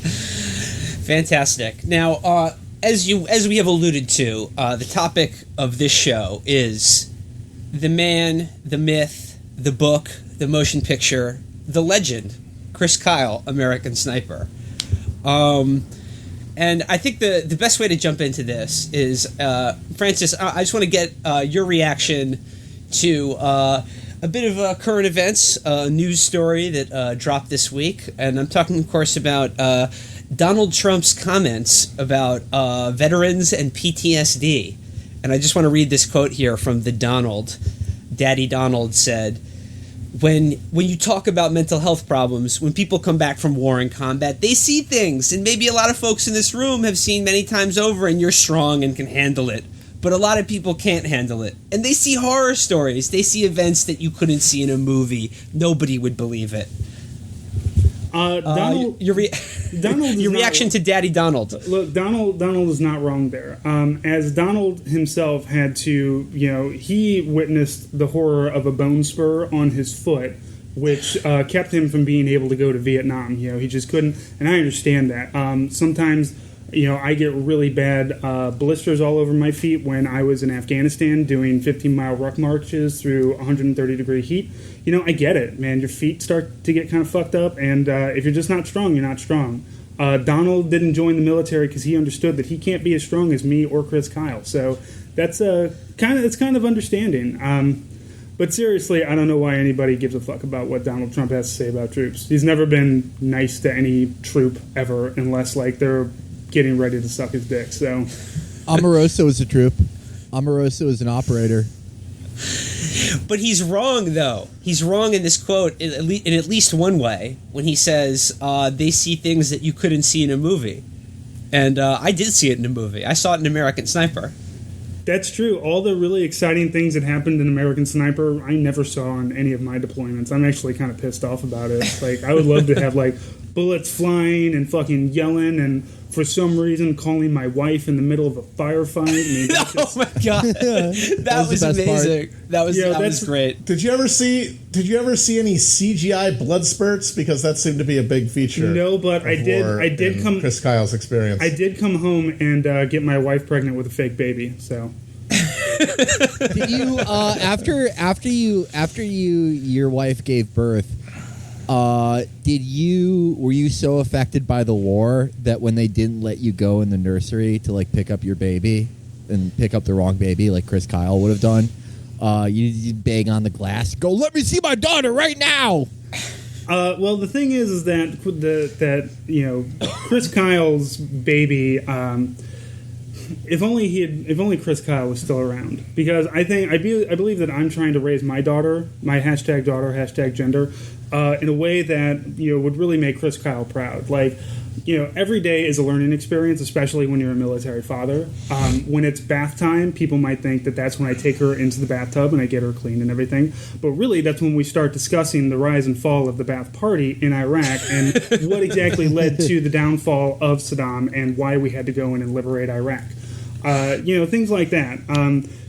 Fantastic. Now, as we have alluded to, the topic of this show is the man, the myth, the book, the motion picture, the legend, Chris Kyle, American Sniper. And I think the best way to jump into this is, Francis, I just want to get your reaction to a bit of current events, a news story that dropped this week. And I'm talking, of course, about Donald Trump's comments about veterans and PTSD. And I just want to read this quote here from the Donald. Daddy Donald said, When you talk about mental health problems, when people come back from war and combat, they see things, and maybe a lot of folks in this room have seen many times over, and you're strong and can handle it. But a lot of people can't handle it. And they see horror stories. They see events that you couldn't see in a movie. Nobody would believe it. Donald, your reaction to Daddy Donald. Look, Donald is not wrong there. As Donald himself had to, he witnessed the horror of a bone spur on his foot, which kept him from being able to go to Vietnam. He just couldn't, and I understand that. Sometimes, I get really bad blisters all over my feet when I was in Afghanistan doing 15-mile ruck marches through 130-degree heat. I get it, man. Your feet start to get kind of fucked up, and if you're just not strong, you're not strong. Donald didn't join the military because he understood that he can't be as strong as me or Chris Kyle. So that's kind of understanding. But seriously, I don't know why anybody gives a fuck about what Donald Trump has to say about troops. He's never been nice to any troop ever, unless they're getting ready to suck his dick. So Omarosa is a troop. Omarosa is an operator. But he's wrong, though. He's wrong in this quote in at least one way when he says they see things that you couldn't see in a movie. And I did see it in a movie. I saw it in American Sniper. That's true. All the really exciting things that happened in American Sniper, I never saw on any of my deployments. I'm actually kind of pissed off about it. I would love to have bullets flying and fucking yelling and for some reason calling my wife in the middle of a firefight. Oh my god, that was amazing. That was great. Did you ever see any CGI blood spurts? Because that seemed to be a big feature. No, but I did come. Chris Kyle's experience. I did come home and get my wife pregnant with a fake baby. So. Did you after your wife gave birth? Were you so affected by the war that when they didn't let you go in the nursery to pick up your baby and pick up the wrong baby like Chris Kyle would have done, you bang on the glass, go, let me see my daughter right now? Well, the thing is that Chris Kyle's baby. If only Chris Kyle was still around, because I believe that I'm trying to raise my daughter, my #daughter, #gender, in a way that would really make Chris Kyle proud. Every day is a learning experience, especially when you're a military father. When it's bath time, people might think that that's when I take her into the bathtub and I get her clean and everything. But really, that's when we start discussing the rise and fall of the Ba'ath Party in Iraq and what exactly led to the downfall of Saddam and why we had to go in and liberate Iraq. Things like that.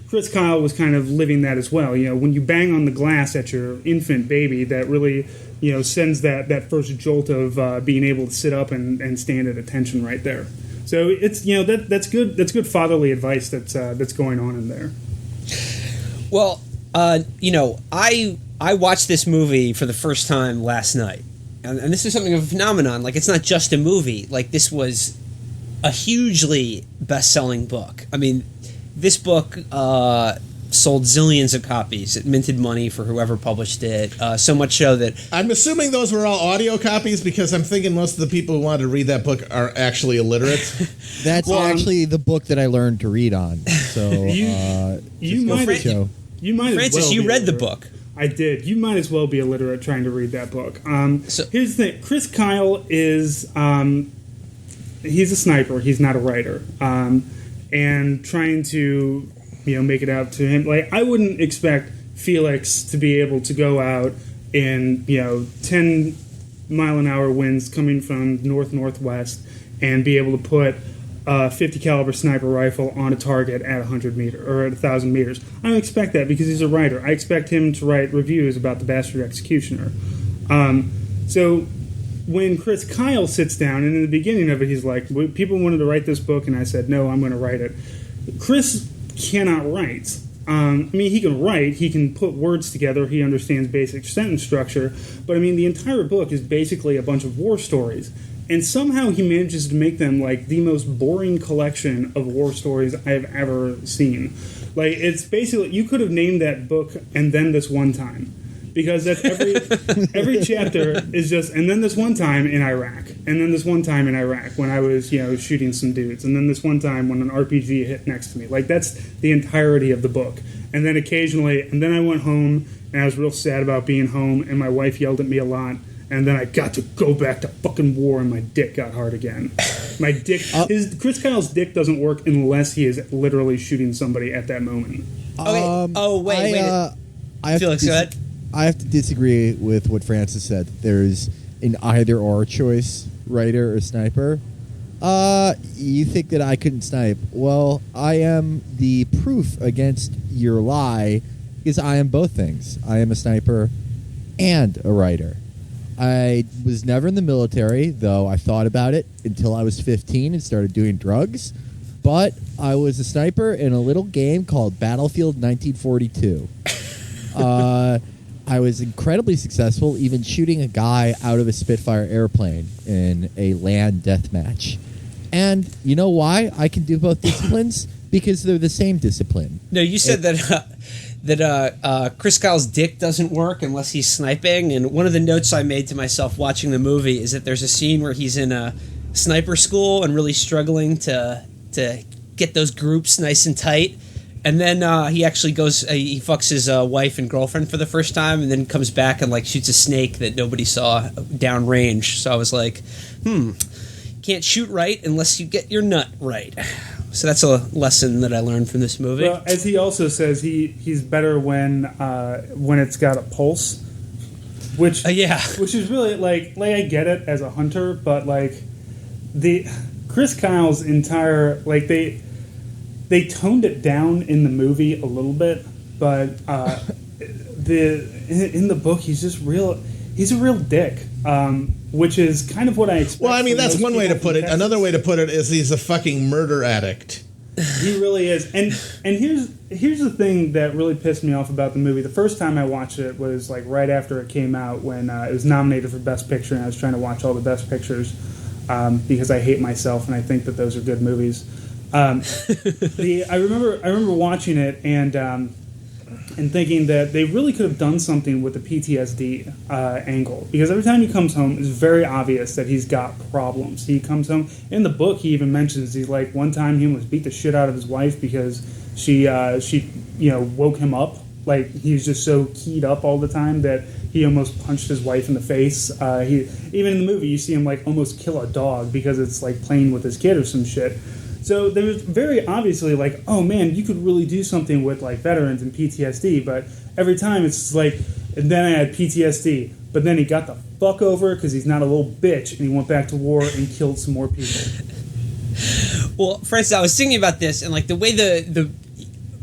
Chris Kyle was kind of living that as well. When you bang on the glass at your infant baby, that really, sends that first jolt of being able to sit up and stand at attention right there. So it's that's good fatherly advice that's going on in there. Well, I watched this movie for the first time last night, and this is something of a phenomenon. It's not just a movie. This was a hugely best-selling book. I mean, this book sold zillions of copies. It minted money for whoever published it. So much so that I'm assuming those were all audio copies, because I'm thinking most of the people who wanted to read that book are actually illiterate. That's actually the book that I learned to read on. So you might as well Francis, you read the book. I did. You might as well be illiterate trying to read that book. Here's the thing. Chris Kyle is he's a sniper. He's not a writer. And trying to make it out to him. I wouldn't expect Felix to be able to go out in 10-mile-an-hour winds coming from northwest and be able to put a 50 caliber sniper rifle on a target at 100 meters or at 1,000 meters. I don't expect that because he's a writer. I expect him to write reviews about The Bastard Executioner. So when Chris Kyle sits down, and in the beginning of it, he's like, people wanted to write this book, and I said, no, I'm going to write it. Chris cannot write. I mean, he can write, he can put words together, he understands basic sentence structure, but I mean, the entire book is basically a bunch of war stories. And somehow he manages to make them like the most boring collection of war stories I have ever seen. Like, it's basically, you could have named that book "And Then This One Time," because that's every chapter is just "and then this one time in Iraq, and then this one time in Iraq when I was, shooting some dudes, and then this one time when an RPG hit next to me." Like, that's the entirety of the book. And then occasionally, and then I went home and I was real sad about being home, and my wife yelled at me a lot. And then I got to go back to fucking war, and my dick got hard again. My dick, Chris Kyle's dick doesn't work unless he is literally shooting somebody at that moment. Wait. Felix, go ahead. I have to disagree with what Francis said. There's an either-or choice, writer or sniper. You think that I couldn't snipe? Well, I am the proof against your lie, because I am both things. I am a sniper and a writer. I was never in the military, though I thought about it until I was 15 and started doing drugs. But I was a sniper in a little game called Battlefield 1942. I was incredibly successful, even shooting a guy out of a Spitfire airplane in a land deathmatch. And you know why I can do both disciplines? Because they're the same discipline. No, you said that Chris Kyle's dick doesn't work unless he's sniping, and one of the notes I made to myself watching the movie is that there's a scene where he's in a sniper school and really struggling to get those groups nice and tight, and then he actually goes, he fucks his wife and girlfriend for the first time, and then comes back and like shoots a snake that nobody saw downrange. So I was like, can't shoot right unless you get your nut right. So that's a lesson that I learned from this movie. Well, as he also says, he's better when it's got a pulse, which is really like I get it as a hunter, but like the Chris Kyle's entire they toned it down in the movie a little bit, but in the book he's just real. He's a real dick. Which is kind of what I expect. Well, I mean, that's one way to put it. Texas. Another way to put it is he's a fucking murder addict. He really is. And here's the thing that really pissed me off about the movie. The first time I watched it was like right after it came out, when it was nominated for Best Picture, and I was trying to watch all the Best Pictures because I hate myself and I think that those are good movies. I remember watching it and thinking that they really could have done something with the PTSD angle, because every time he comes home, it's very obvious that he's got problems. He comes home, in the book he even mentions, he's like, one time he almost beat the shit out of his wife because she woke him up. Like, he was just so keyed up all the time that he almost punched his wife in the face. Even in the movie you see him like almost kill a dog because it's like playing with his kid or some shit. So there was very obviously like, oh man, you could really do something with like veterans and PTSD, but every time it's like, and then I had PTSD, but then he got the fuck over because he's not a little bitch, and he went back to war and killed some more people. Well, Francis, I was thinking about this, and like the way the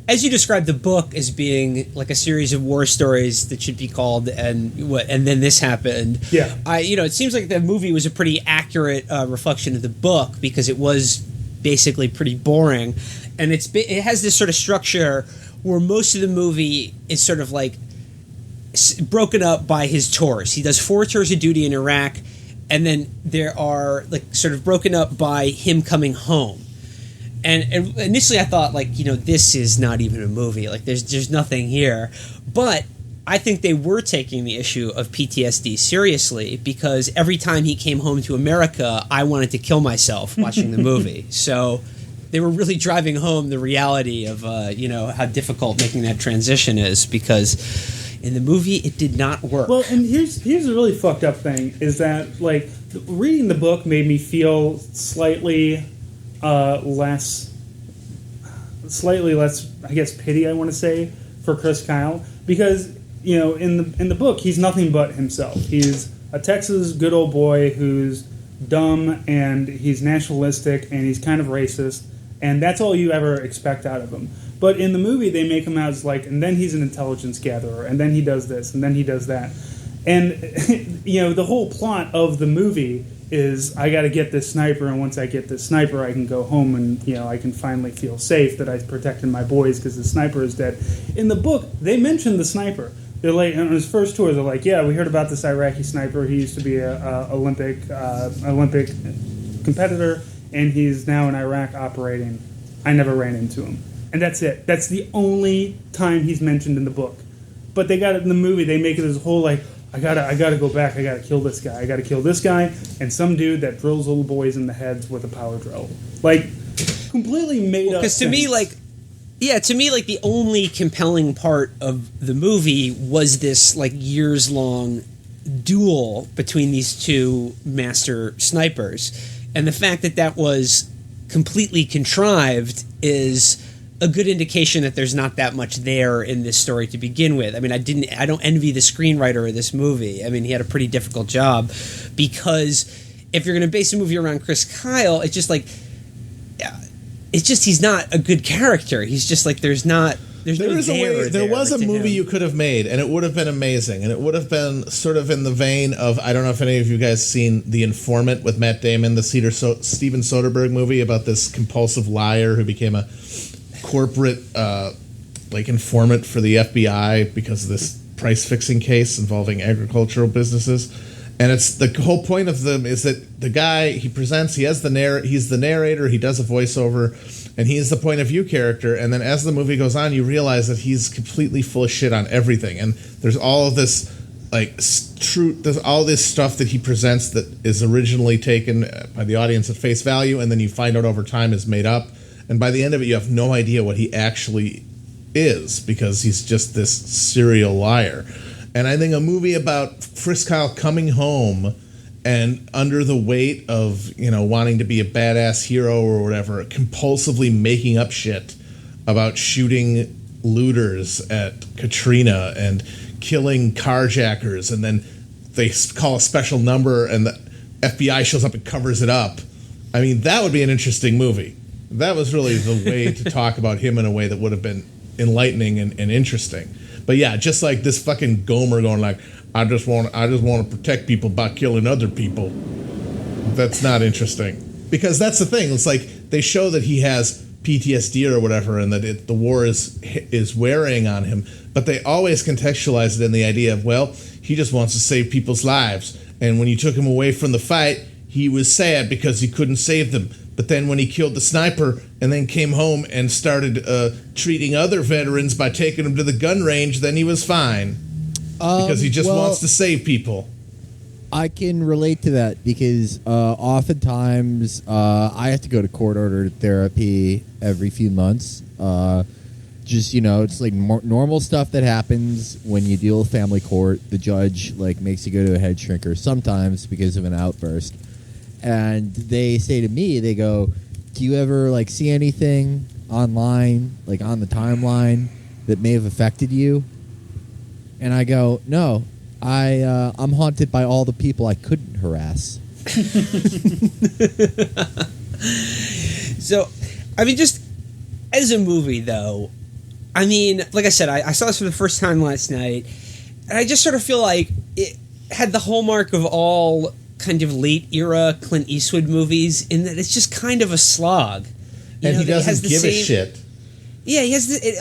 as you described the book as being like a series of war stories that should be called and then this happened. Yeah. It seems like the movie was a pretty accurate reflection of the book, because it was basically pretty boring, and it has this sort of structure where most of the movie is sort of like broken up by his tours. He does 4 tours of duty in Iraq, and then there are like sort of broken up by him coming home. And initially I thought, like, this is not even a movie. Like, there's nothing here. But I think they were taking the issue of PTSD seriously, because every time he came home to America, I wanted to kill myself watching the movie. So they were really driving home the reality of, how difficult making that transition is, because in the movie it did not work. Well, and here's a really fucked up thing, is that, like, reading the book made me feel slightly less, I guess, pity, I want to say, for Chris Kyle, because in the book he's nothing but himself. He's a Texas good old boy who's dumb, and he's nationalistic, and he's kind of racist, and that's all you ever expect out of him. But in the movie they make him out as like, and then he's an intelligence gatherer, and then he does this, and then he does that. And the whole plot of the movie is I got to get this sniper, and once I get this sniper, I can go home and I can finally feel safe that I protected my boys because the sniper is dead. In the book, they mention the sniper. They're like, on his first tour, they're like, yeah, we heard about this Iraqi sniper. He used to be a Olympic competitor, and he's now in Iraq operating. I never ran into him. And that's it. That's the only time he's mentioned in the book. But they got it in the movie. They make it this whole, like, I gotta go back. I gotta kill this guy. I gotta kill this guy. And some dude that drills little boys in the heads with a power drill. Like, completely made up. Because to me, the only compelling part of the movie was this, like, years-long duel between these two master snipers. And the fact that was completely contrived is a good indication that there's not that much there in this story to begin with. I mean, I don't envy the screenwriter of this movie. I mean, he had a pretty difficult job, because if you're going to base a movie around Chris Kyle, it's just he's not a good character. He's just like, there was a movie you could have made, and it would have been amazing, and it would have been sort of in the vein of, I don't know if any of you guys seen The Informant with Matt Damon, the Steven Soderbergh movie about this compulsive liar who became a corporate informant for the FBI because of this price fixing case involving agricultural businesses. And it's the whole point of them is that the guy he presents, he's the narrator, he does a voiceover, and he's the point of view character. And then as the movie goes on, you realize that he's completely full of shit on everything. And there's all of this there's all this stuff that he presents that is originally taken by the audience at face value, and then you find out over time is made up. And by the end of it, you have no idea what he actually is, because he's just this serial liar. And I think a movie about Chris Kyle coming home and under the weight of, wanting to be a badass hero or whatever, compulsively making up shit about shooting looters at Katrina and killing carjackers, and then they call a special number and the FBI shows up and covers it up. I mean, that would be an interesting movie. That was really the way to talk about him in a way that would have been enlightening and interesting. But yeah, just like this fucking Gomer going like, I just want to protect people by killing other people. That's not interesting, because that's the thing. It's like they show that he has PTSD or whatever, and that the war is wearing on him. But they always contextualize it in the idea of, well, he just wants to save people's lives, and when you took him away from the fight, he was sad because he couldn't save them. But then when he killed the sniper and then came home and started treating other veterans by taking them to the gun range, then he was fine. Because he just wants to save people. I can relate to that because oftentimes I have to go to court-ordered therapy every few months. It's like normal stuff that happens when you deal with family court. The judge makes you go to a head shrinker sometimes because of an outburst. And they say to me, they go, do you ever see anything online, on the timeline, that may have affected you? And I go, no, I'm haunted by all the people I couldn't harass. So, I mean, just as a movie, though, I mean, like I said, I saw this for the first time last night, and I just sort of feel like it had the hallmark of all kind of late-era Clint Eastwood movies, in that it's just kind of a slog. And he doesn't give a shit. Yeah, he has. They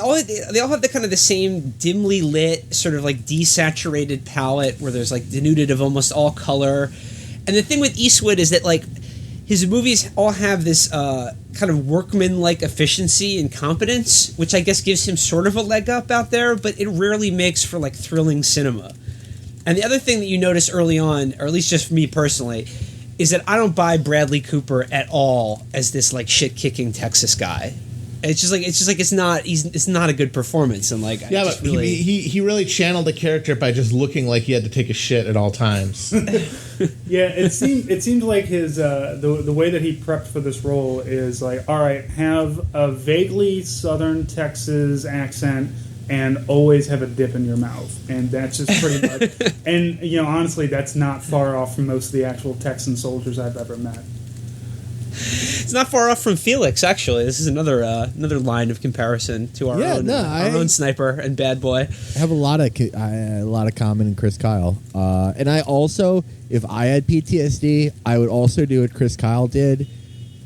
all have the kind of the same dimly lit, sort of desaturated palette, where there's denuded of almost all color. And the thing with Eastwood is that his movies all have this kind of workman-like efficiency and competence, which I guess gives him sort of a leg up out there, but it rarely makes for thrilling cinema. And the other thing that you notice early on, or at least just for me personally, is that I don't buy Bradley Cooper at all as this shit-kicking Texas guy. It's not a good performance, and yeah, but really... he really channeled the character by just looking like he had to take a shit at all times. Yeah, it seemed like his the way that he prepped for this role is all right, have a vaguely Southern Texas accent and always have a dip in your mouth, and that's just pretty much. And honestly, that's not far off from most of the actual Texan soldiers I've ever met. It's not far off from Felix, actually. This is another line of comparison to our own Sniper and Bad Boy. I have a lot of common in Chris Kyle, and I also, if I had PTSD, I would also do what Chris Kyle did,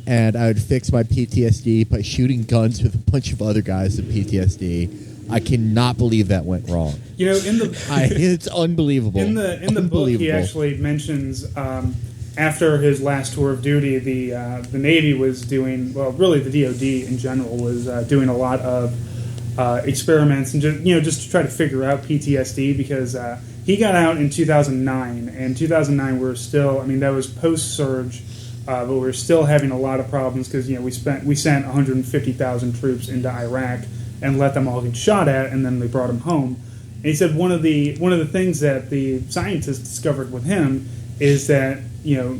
and I would fix my PTSD by shooting guns with a bunch of other guys with PTSD. I cannot believe that went wrong. You know, it's unbelievable. In the book, he actually mentions after his last tour of duty, the Navy was doing, well, really the DoD in general was doing a lot of experiments and just to try to figure out PTSD, because he got out in 2009, and 2009 we're still, I mean, that was post surge. But we're still having a lot of problems because we sent 150,000 troops into Iraq and let them all get shot at, and then they brought them home. And he said one of the things that the scientists discovered with him is that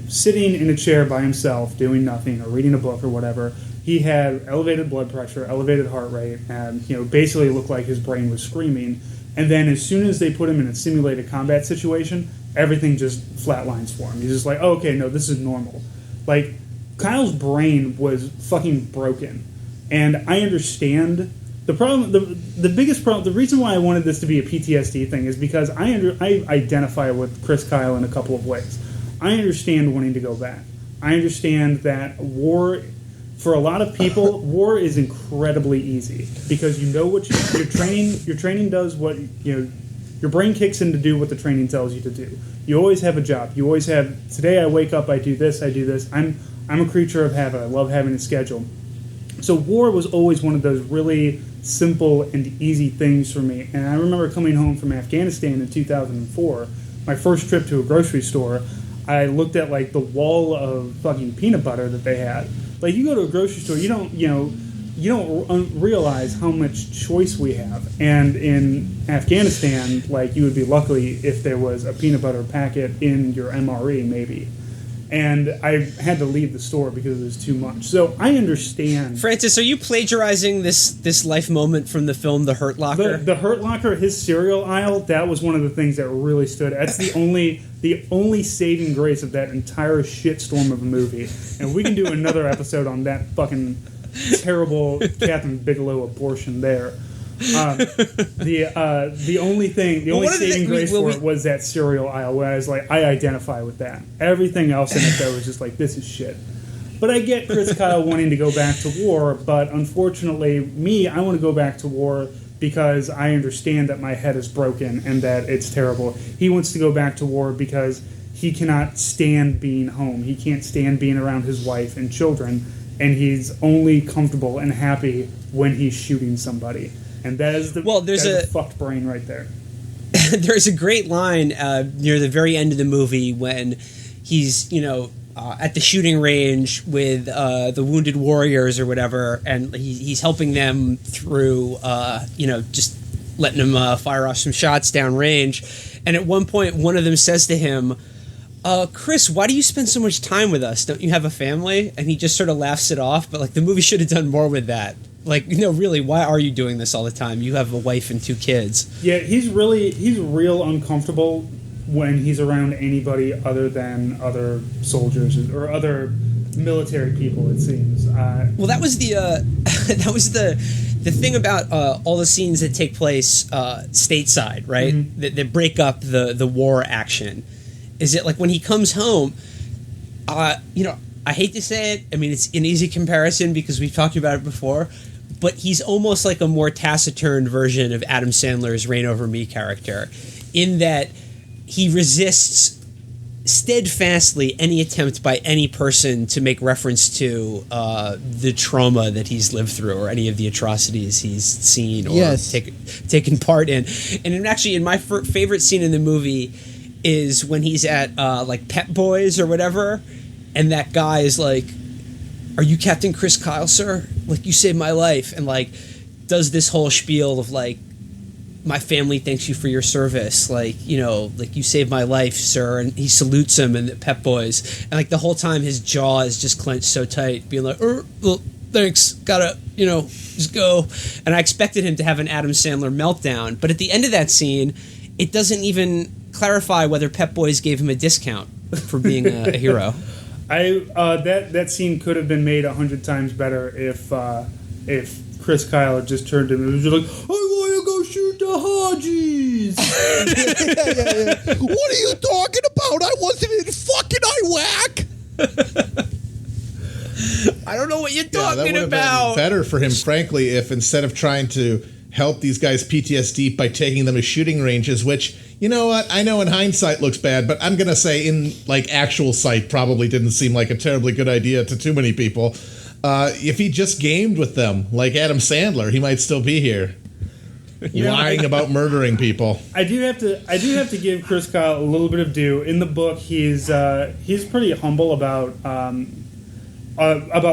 sitting in a chair by himself doing nothing or reading a book or whatever, he had elevated blood pressure, elevated heart rate, and basically looked like his brain was screaming. And then as soon as they put him in a simulated combat situation, everything just flatlines for him. He's just like, oh, okay, no, this is normal. Like, Kyle's brain was fucking broken. And I understand the problem. The biggest problem, the reason why I wanted this to be a PTSD thing is because I identify with Chris Kyle in a couple of ways. I understand wanting to go back. I understand that war, for a lot of people, war is incredibly easy because what your training does what your brain kicks in to do what the training tells you to do. You always have a job. You always have, today I wake up, I do this, I do this. I'm a creature of habit. I love having a schedule. So war was always one of those really simple and easy things for me. And I remember coming home from Afghanistan in 2004, my first trip to a grocery store, I looked at like the wall of fucking peanut butter that they had. Like, you go to a grocery store, you don't realize how much choice we have. And in Afghanistan, like, you would be lucky if there was a peanut butter packet in your MRE, maybe. And I had to leave the store because it was too much. So I understand. Francis, are you plagiarizing this life moment from the film The Hurt Locker? The Hurt Locker, his cereal aisle, that was one of the things that really stood. That's the only saving grace of that entire shitstorm of a movie. And we can do another episode on that fucking terrible Catherine Bigelow abortion there. The only saving grace for it was that cereal aisle where I was like, I identify with that. Everything else in it, though, was just like, this is shit. But I get Chris Kyle wanting to go back to war, but unfortunately, I want to go back to war because I understand that my head is broken and that it's terrible. He wants to go back to war because he cannot stand being home. He can't stand being around his wife and children, and he's only comfortable and happy when he's shooting somebody. And that is a fucked brain right there. There's a great line near the very end of the movie when he's, at the shooting range with the wounded warriors or whatever, and he's helping them through, just letting them fire off some shots downrange. And at one point, one of them says to him, Chris, why do you spend so much time with us? Don't you have a family? And he just sort of laughs it off, but like the movie should have done more with that. Like, really, why are you doing this all the time? You have a wife and 2 kids. Yeah, he's real uncomfortable when he's around anybody other than other soldiers or other military people, it seems. Well, that was the thing about all the scenes that take place stateside, right? Mm-hmm. That break up the war action. Is it like when he comes home, I hate to say it, I mean, it's an easy comparison because we've talked about it before, but he's almost like a more taciturn version of Adam Sandler's Reign Over Me character, in that he resists steadfastly any attempt by any person to make reference to the trauma that he's lived through or any of the atrocities he's seen or taken part in. And actually, in my favorite scene in the movie is when he's at like Pep Boys or whatever, and that guy is like, "Are you Captain Chris Kyle, sir? Like, you saved my life," and like does this whole spiel of like, "My family thanks you for your service, like, like you saved my life, sir," and he salutes him and the Pep Boys, and like the whole time his jaw is just clenched so tight, being like, well, thanks, gotta, just go. And I expected him to have an Adam Sandler meltdown, but at the end of that scene, it doesn't even clarify whether Pep Boys gave him a discount for being a hero. That scene could have been made 100 times better if Chris Kyle had just turned to him and was just like, I want to go shoot the Hodges. Yeah. What are you talking about? I wasn't in fucking Iraq. I don't know what you're that talking would have about. been better for him, frankly, if instead of trying to help these guys PTSD by taking them to shooting ranges, which, you know what, I know in hindsight looks bad, but I'm going to say in like actual sight probably didn't seem like a terribly good idea to too many people. If he just gamed with them like Adam Sandler, he might still be here. Lying about murdering people. I do have to give Chris Kyle a little bit of due. In the book, he's pretty humble about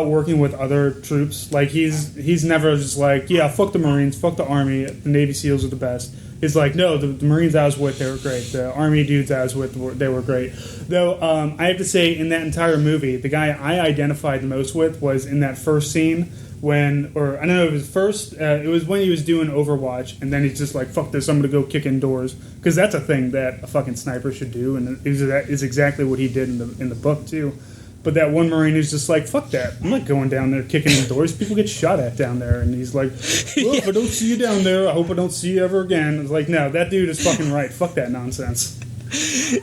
working with other troops. Like he's never just like, yeah, fuck the Marines, fuck the Army, the Navy SEALs are the best. He's like, no, the Marines I was with, they were great. The Army dudes I was with, they were great. Though I have to say, in that entire movie, the guy I identified the most with was in that first scene when, or I don't know if it was first, it was when he was doing Overwatch, and then he's just like, fuck this, I'm going to go kick in doors. Because that's a thing that a fucking sniper should do, and that is exactly what he did in the book, too. But that one Marine is just like, fuck that. I'm not going down there kicking in doors. People get shot at down there. And he's like, well, if I don't see you down there, I hope I don't see you ever again. It's like, no, that dude is fucking right. Fuck that nonsense.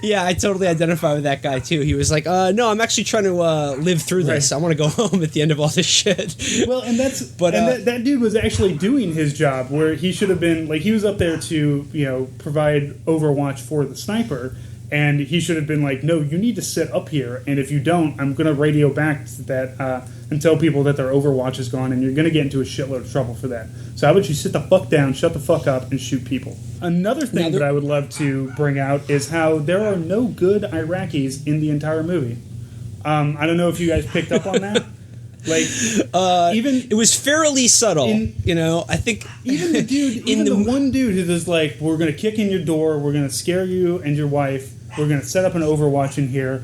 Yeah, I totally identify with that guy, too. He was like, no, I'm actually trying to live through this. Right. I want to go home at the end of all this shit. Well, and that dude was actually doing his job where he should have been, like, he was up there to, provide Overwatch for the sniper. And he should have been like, no, you need to sit up here. And if you don't, I'm going to radio back to that and tell people that their Overwatch is gone. And you're going to get into a shitload of trouble for that. So how about you sit the fuck down, shut the fuck up, and shoot people? Another thing that I would love to bring out is how there are no good Iraqis in the entire movie. I don't know if you guys picked up on that. Like, even it was fairly subtle, I think even the dude, the one dude who was like, "We're going to kick in your door, we're going to scare you and your wife, we're going to set up an Overwatch in here."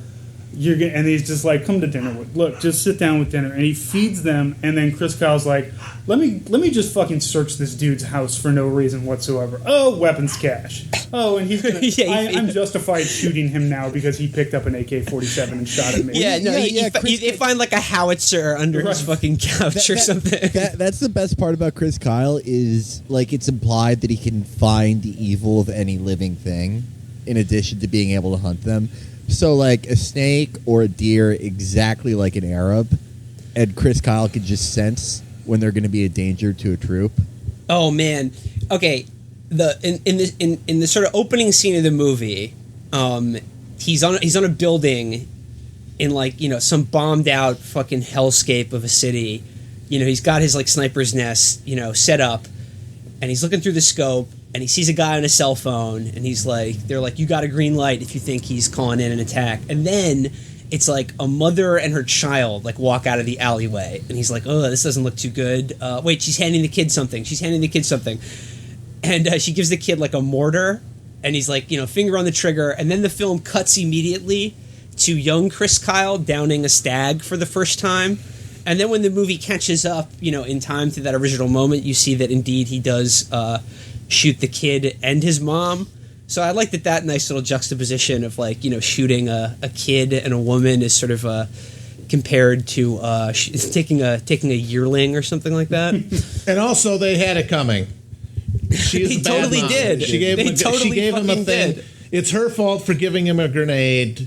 And he's just like, "Come to dinner look, just sit down with dinner." And he feeds them, and then Chris Kyle's like, "Let me just fucking search this dude's house for no reason whatsoever." Oh, weapons cache. Oh, and he's gonna, I'm justified shooting him now because he picked up an AK-47 and shot at me. Yeah, no, they find like a howitzer under his fucking couch or something. That's the best part about Chris Kyle is like it's implied that he can find the evil of any living thing, in addition to being able to hunt them. So, like, a snake or a deer, exactly like an Arab, and Chris Kyle could just sense when they're going to be a danger to a troop. Oh, man. Okay, in the sort of opening scene of the movie, he's on a building in, like, some bombed-out fucking hellscape of a city. He's got his, like, sniper's nest, set up, and he's looking through the scope, and he sees a guy on a cell phone, and they're like, you got a green light if you think he's calling in an attack. And then it's like a mother and her child like walk out of the alleyway, and he's like, oh, this doesn't look too good. Wait, she's handing the kid something. And she gives the kid like a mortar, and he's like, finger on the trigger, and then the film cuts immediately to young Chris Kyle downing a stag for the first time. And then when the movie catches up, in time to that original moment, you see that indeed he does shoot the kid and his mom. So I like that nice little juxtaposition of like, shooting a kid and a woman is sort of compared to taking a yearling or something like that. And also they had it coming. They totally did. She gave him a thing. Did. It's her fault for giving him a grenade.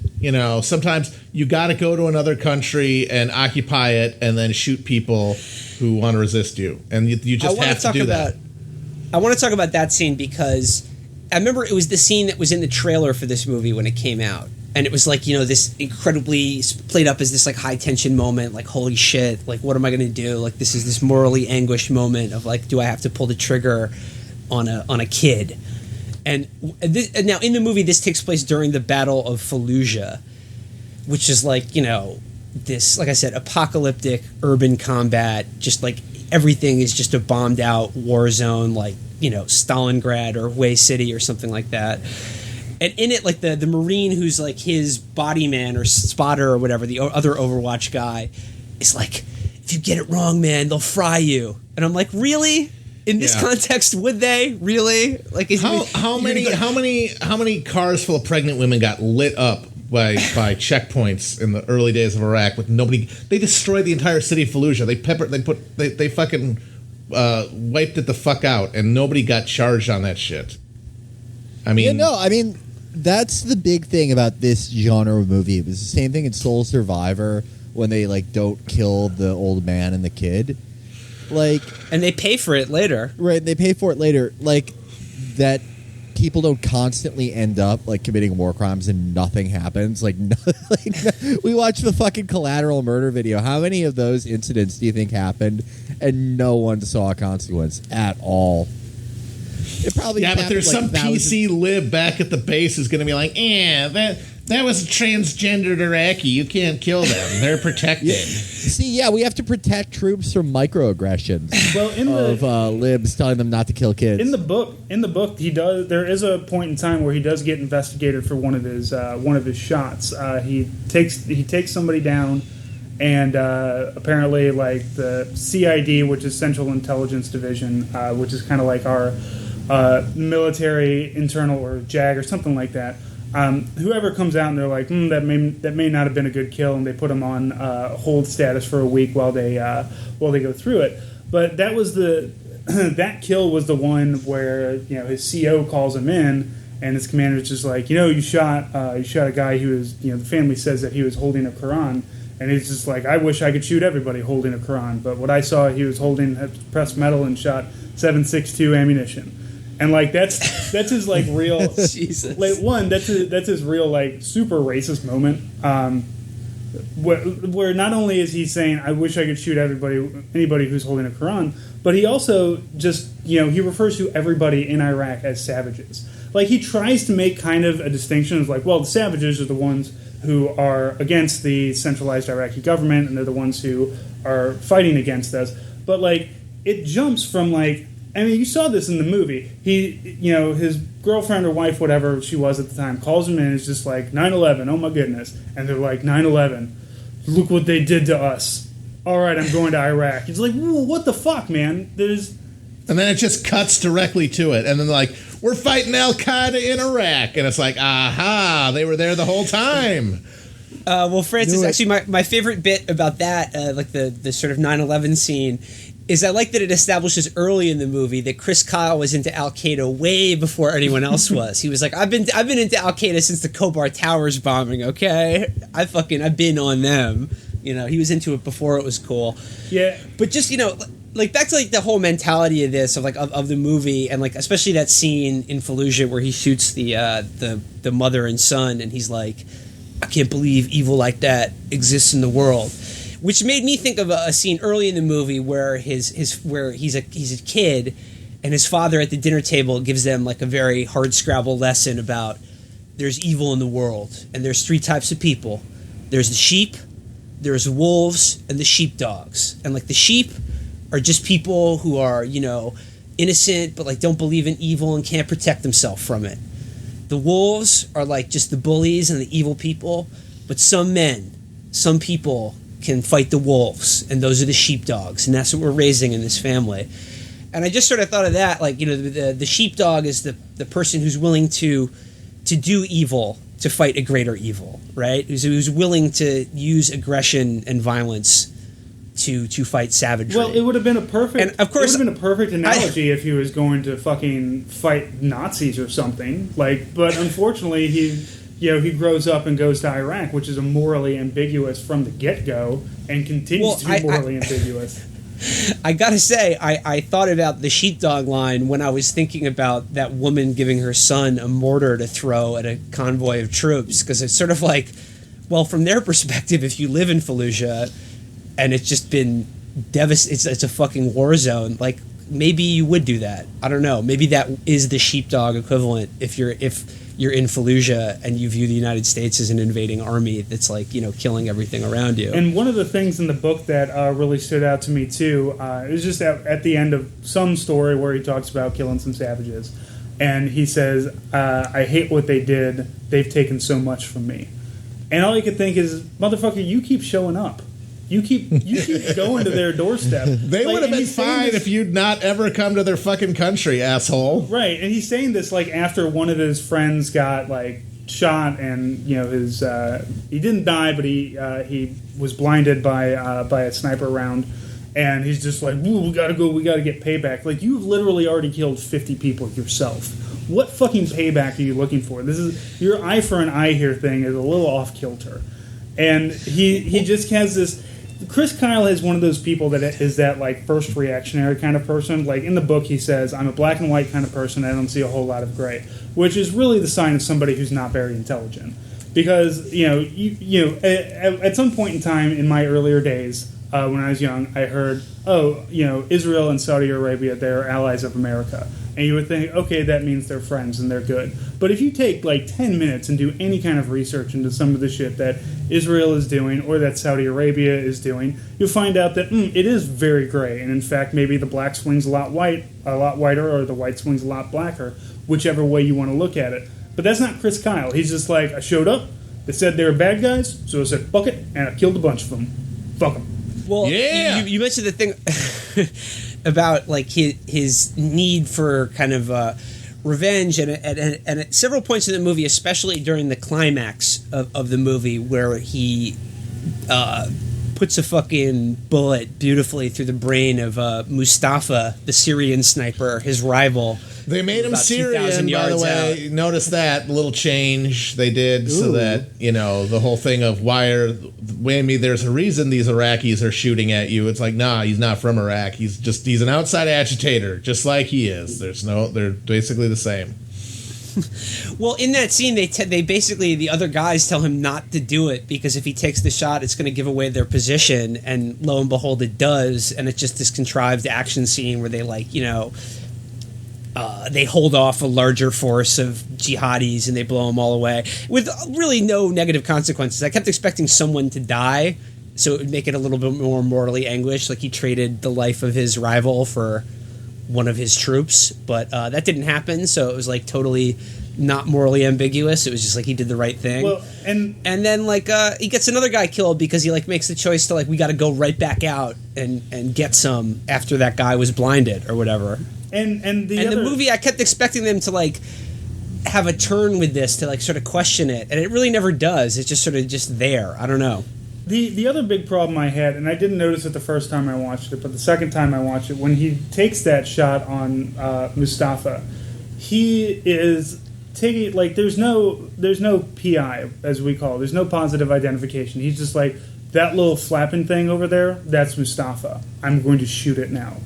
Sometimes you got to go to another country and occupy it and then shoot people who want to resist you. And you just have to do that. I want to talk about that scene because I remember it was the scene that was in the trailer for this movie when it came out. And it was like, this incredibly played up as this like high tension moment, like, holy shit, like, what am I going to do? Like, this is this morally anguished moment of like, do I have to pull the trigger on a kid? And now in the movie, this takes place during the Battle of Fallujah, which is like, this, like I said, apocalyptic urban combat, just like everything is just a bombed out war zone, like, Stalingrad or Way City or something like that. And in it, like the Marine who's like his body man or spotter or whatever, the other Overwatch guy, is like, if you get it wrong, man, they'll fry you. And I'm like, really? In this context, would they really? Like, how many cars full of pregnant women got lit up by checkpoints in the early days of Iraq with nobody. They destroyed the entire city of Fallujah. They fucking wiped it the fuck out, and nobody got charged on that shit. I mean, that's the big thing about this genre of movie. It was the same thing in Soul Survivor when they like don't kill the old man and the kid, like, and they pay for it later. Right, they pay for it later. Like that. People don't constantly end up like committing war crimes and nothing happens. Like we watched the fucking Collateral Murder video. How many of those incidents do you think happened and no one saw a consequence at all? It probably but there's like some PC lib back at the base who's going to be like, that was a transgendered Iraqi. You can't kill them. They're protected. See, we have to protect troops from microaggressions. Well, libs telling them not to kill kids. In the book, he does. There is a point in time where he does get investigated for one of his shots. He takes somebody down, and apparently, like the CID, which is Central Intelligence Division, which is kind of like our military internal or JAG or something like that. Whoever comes out and they're like, that may not have been a good kill, and they put him on hold status for a week while they go through it. But that was that kill was the one where his CO calls him in, and his commander's just like, you shot a guy who was the family says that he was holding a Quran, and he's just like, I wish I could shoot everybody holding a Quran, but what I saw he was holding pressed metal and shot .7.62 ammunition. And like that's his like real Jesus. Like that's his real like super racist moment, where not only is he saying I wish I could shoot anybody who's holding a Quran, but he also just he refers to everybody in Iraq as savages. Like he tries to make kind of a distinction of like, well, the savages are the ones who are against the centralized Iraqi government, and they're the ones who are fighting against us. But like it jumps from like. I mean, you saw this in the movie. He, his girlfriend or wife, whatever she was at the time, calls him in and is just like, 9/11, oh my goodness. And they're like, 9/11, look what they did to us. All right, I'm going to Iraq. He's like, what the fuck, man? And then it just cuts directly to it. And then like, we're fighting Al-Qaeda in Iraq. And it's like, aha, they were there the whole time. Well, Francis, actually, my favorite bit about that, like the sort of 9/11 scene, is I like that it establishes early in the movie that Chris Kyle was into Al-Qaeda way before anyone else was. He was like, I've been into Al-Qaeda since the Khobar Towers bombing, okay? I've been on them. He was into it before it was cool. Yeah. But just, like back to like the whole mentality of this, of like of the movie, and like especially that scene in Fallujah where he shoots the mother and son, and he's like, I can't believe evil like that exists in the world. Which made me think of a scene early in the movie where where he's a kid, and his father at the dinner table gives them like a very hardscrabble lesson about there's evil in the world, and there's three types of people. There's the sheep, there's wolves, and the sheepdogs. And like the sheep are just people who are innocent but like don't believe in evil and can't protect themselves from it. The wolves are like just the bullies and the evil people, but some people can fight the wolves, and those are the sheepdogs, and that's what we're raising in this family. And I just sort of thought of that, like the sheepdog is the person who's willing to do evil to fight a greater evil, right? Who's willing to use aggression and violence to fight savagery. Well, it would have been a perfect, and of course, it would have been a perfect analogy if he was going to fucking fight Nazis or something. Like, but unfortunately, he grows up and goes to Iraq, which is a morally ambiguous from the get-go, and continues to be morally ambiguous. I gotta say, I thought about the sheepdog line when I was thinking about that woman giving her son a mortar to throw at a convoy of troops, because it's sort of like, well, from their perspective, if you live in Fallujah and it's just been it's a fucking war zone, like, maybe you would do that. I don't know. Maybe that is the sheepdog equivalent if you're in Fallujah and you view the United States as an invading army that's like, killing everything around you. And one of the things in the book that really stood out to me too, it was just at the end of some story where he talks about killing some savages. And he says, I hate what they did. They've taken so much from me. And all you could think is, motherfucker, you keep showing up. You keep going to their doorstep. They would have been fine if you'd not ever come to their fucking country, asshole. Right, and he's saying this like after one of his friends got like shot, and his he didn't die, but he was blinded by a sniper round, and he's just like, "Ooh, we gotta get payback." Like, you've literally already killed 50 people yourself. What fucking payback are you looking for? This is your eye for an eye here thing is a little off kilter, and he just has this. Chris Kyle is one of those people that is that like first reactionary kind of person. Like in the book, he says, "I'm a black and white kind of person. I don't see a whole lot of gray," which is really the sign of somebody who's not very intelligent. Because at some point in time in my earlier days, when I was young, I heard, Israel and Saudi Arabia, they're allies of America. And you would think, okay, that means they're friends and they're good. But if you take like 10 minutes and do any kind of research into some of the shit that Israel is doing or that Saudi Arabia is doing, you'll find out that it is very gray. And in fact, maybe the black swings a lot whiter, or the white swings a lot blacker, whichever way you want to look at it. But that's not Chris Kyle. He's just like, I showed up, they said they were bad guys, so I said, fuck it, and I killed a bunch of them. Fuck them. Well, yeah. you mentioned the thing about like his need for kind of revenge, and at several points in the movie, especially during the climax of the movie, where he puts a fucking bullet beautifully through the brain of Mustafa, the Syrian sniper, his rival. They made him Syrian, by the way. Out. Notice that little change they did. Ooh. So that, the whole thing of there's a reason these Iraqis are shooting at you. It's like, nah, he's not from Iraq. He's an outside agitator, just like he is. They're basically the same. Well, in that scene, they basically, the other guys tell him not to do it because if he takes the shot, it's going to give away their position. And lo and behold, it does. And it's just this contrived action scene where they they hold off a larger force of jihadis and they blow them all away with really no negative consequences. I kept expecting someone to die, so it would make it a little bit more mortally anguished, like he traded the life of his rival for one of his troops, but that didn't happen, so it was like totally not morally ambiguous. It was just like he did the right thing. Well, and then he gets another guy killed because he makes the choice to we got to go right back out and get some after that guy was blinded or whatever. And the movie, I kept expecting them to have a turn with this to sort of question it, and it really never does. It's just sort of just there. I don't know. The other big problem I had, and I didn't notice it the first time I watched it, but the second time I watched it, when he takes that shot on Mustafa, he is taking there's no PI, as we call it. There's no positive identification. He's just like, that little flapping thing over there, that's Mustafa. I'm going to shoot it now.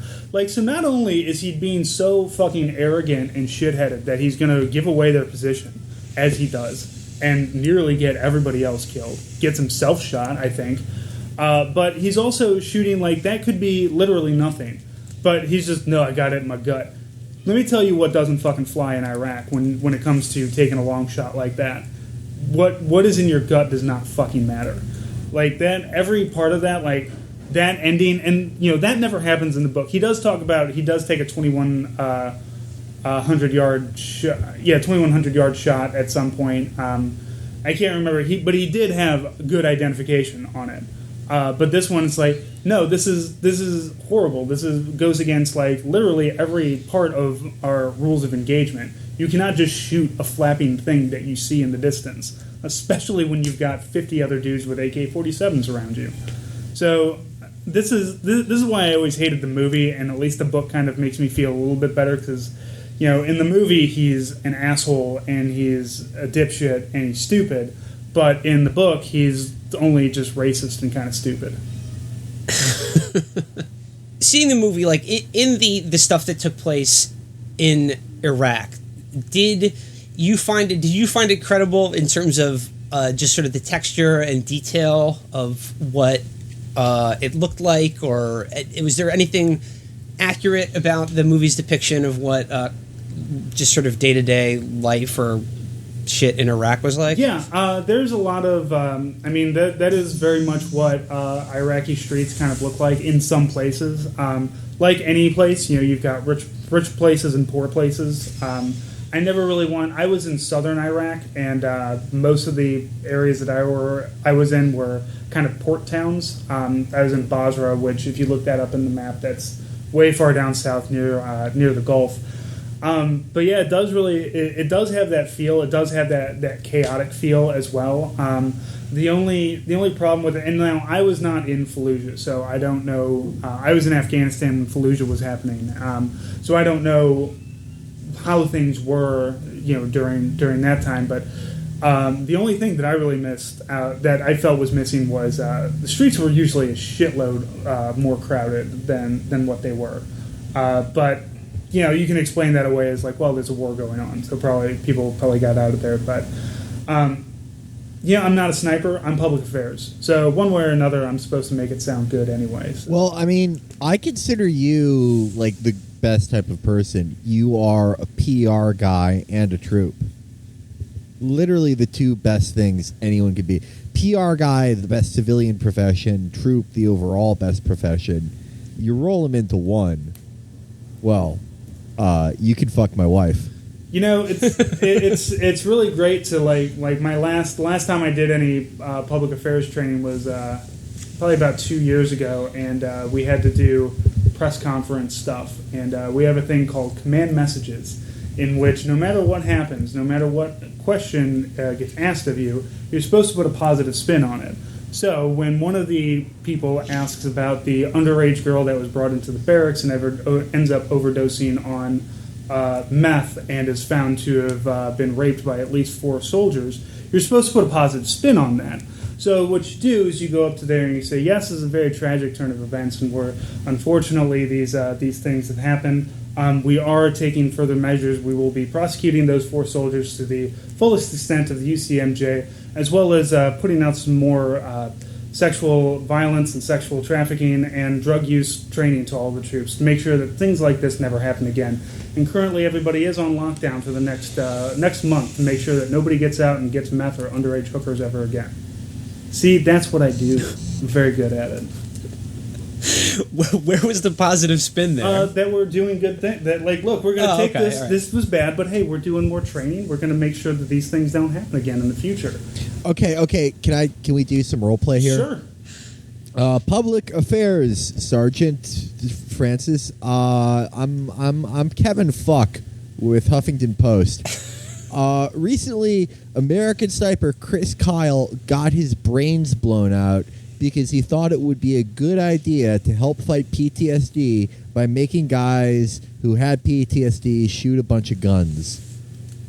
So not only is he being so fucking arrogant and shitheaded that he's going to give away their position, as he does, and nearly get everybody else killed. Gets himself shot, I think. But he's also shooting that could be literally nothing. But he's just, no, I got it in my gut. Let me tell you what doesn't fucking fly in Iraq when it comes to taking a long shot like that. What is in your gut does not fucking matter. That, every part of that, that ending, and that never happens in the book. He does talk about, he does take a 2100-yard shot at some point. I can't remember, but he did have good identification on it. But this one, it's no, this is horrible. This goes against literally every part of our rules of engagement. You cannot just shoot a flapping thing that you see in the distance, especially when you've got 50 other dudes with AK-47s around you. So this is why I always hated the movie, and at least the book kind of makes me feel a little bit better, because in the movie he's an asshole and he's a dipshit and he's stupid, but in the book he's only just racist and kind of stupid. Seeing the movie, in the stuff that took place in Iraq, did you find it credible in terms of just sort of the texture and detail of what it looked like, or was there anything accurate about the movie's depiction of what just sort of day-to-day life or shit in Iraq was like? Yeah, there's a lot of that is very much what Iraqi streets kind of look like in some places. Like any place, you've got rich places and poor places. I never really I was in southern Iraq, and most of the areas that I was in were kind of port towns. I was in Basra, which if you look that up in the map, that's way far down south near the Gulf. But yeah, it does it does have that feel. It does have that chaotic feel as well. The only problem with it, and now I was not in Fallujah, so I don't know. I was in Afghanistan when Fallujah was happening, so I don't know how things were, during that time. But the only thing that I really missed, that I felt was missing, was the streets were usually a shitload more crowded than what they were. But you can explain that away as like, well, there's a war going on, so people probably got out of there. But I'm not a sniper. I'm public affairs. So one way or another, I'm supposed to make it sound good anyway. So. Well, I mean, I consider you like the best type of person. You are a PR guy and a troop. Literally the two best things anyone could be. PR guy, the best civilian profession. Troop, the overall best profession. You roll them into one. Well, you can fuck my wife. It's really great to like my last time I did any public affairs training was probably about 2 years ago, and we had to do press conference stuff, and we have a thing called command messages, in which no matter what happens, no matter what question gets asked of you, you're supposed to put a positive spin on it. So when one of the people asks about the underage girl that was brought into the barracks and ends up overdosing on meth and is found to have been raped by at least 4 soldiers, you're supposed to put a positive spin on that. So what you do is you go up to there and you say, yes, this is a very tragic turn of events, and unfortunately these things have happened. We are taking further measures. We will be prosecuting those 4 soldiers to the fullest extent of the UCMJ, as well as putting out some more sexual violence and sexual trafficking and drug use training to all the troops to make sure that things like this never happen again. And currently everybody is on lockdown for the next month to make sure that nobody gets out and gets meth or underage hookers ever again. See, that's what I do. I'm very good at it. Where was the positive spin there? That we're doing good things. That, like, look, we're going to take this. Right. This was bad, but hey, we're doing more training. We're going to make sure that these things don't happen again in the future. Okay. Can we do some role play here? Sure. Public affairs, Sergeant Francis. I'm Kevin Fuck with Huffington Post. Recently, American sniper Chris Kyle got his brains blown out because he thought it would be a good idea to help fight PTSD by making guys who had PTSD shoot a bunch of guns.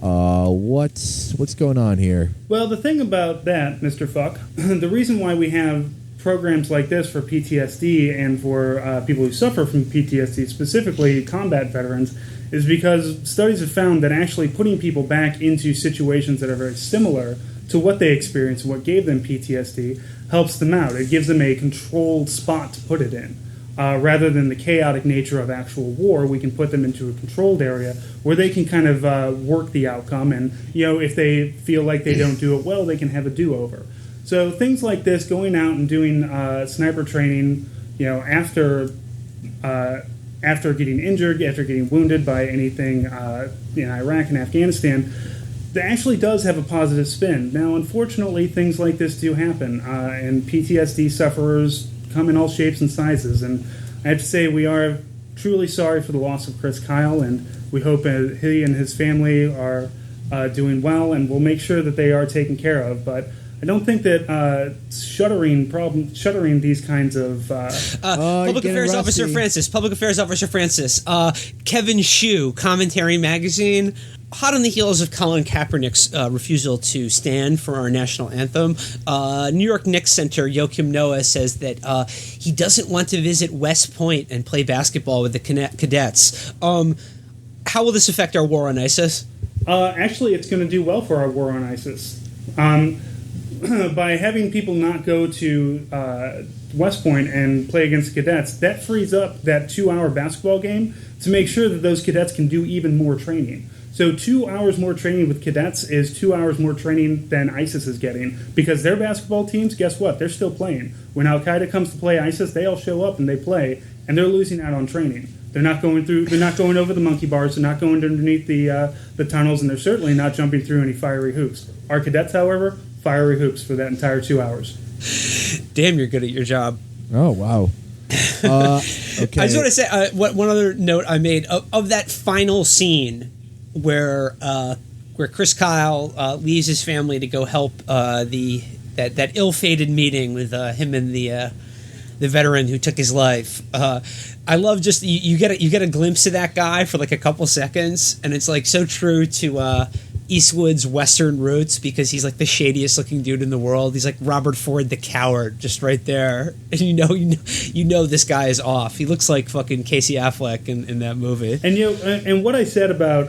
What's going on here? Well, the thing about that, Mr. Fuck, the reason why we have programs like this for PTSD and for people who suffer from PTSD, specifically combat veterans, is because studies have found that actually putting people back into situations that are very similar to what they experienced and what gave them PTSD helps them out. It gives them a controlled spot to put it in. Rather than the chaotic nature of actual war, we can put them into a controlled area where they can kind of work the outcome, and if they feel like they don't do it well, they can have a do-over. So things like this, going out and doing sniper training, after getting injured, after getting wounded by anything in Iraq and Afghanistan, that actually does have a positive spin. Now, unfortunately, things like this do happen, and PTSD sufferers come in all shapes and sizes. And I have to say, we are truly sorry for the loss of Chris Kyle, and we hope he and his family are doing well, and we'll make sure that they are taken care of. But I don't think that shuttering these kinds of Public Affairs Officer Francis, Kevin Shue, Commentary Magazine. Hot on the heels of Colin Kaepernick's refusal to stand for our national anthem, New York Knicks center Joakim Noah says that he doesn't want to visit West Point and play basketball with the cadets. How will this affect our war on ISIS? Actually, it's going to do well for our war on ISIS. By having people not go to West Point and play against the cadets, that frees up that 2-hour basketball game to make sure that those cadets can do even more training. So 2 hours more training with cadets is 2 hours more training than ISIS is getting, because their basketball teams, guess what? They're still playing. When Al-Qaeda comes to play ISIS, they all show up and they play, and they're losing out on training. They're not going over the monkey bars, they're not going underneath the tunnels, and they're certainly not jumping through any fiery hoops. Our cadets, however, fiery hoops for that entire 2 hours. Damn, you're good at your job. Oh, wow. Okay. I just want to say one other note I made of that final scene where Chris Kyle leaves his family to go help that ill-fated meeting with him and the veteran who took his life. I love just you get a glimpse of that guy for like a couple seconds, and it's like so true to Eastwood's Western roots, because he's like the shadiest looking dude in the world. He's like Robert Ford the coward, just right there, and you know this guy is off. He looks like fucking Casey Affleck in that movie. And and what I said about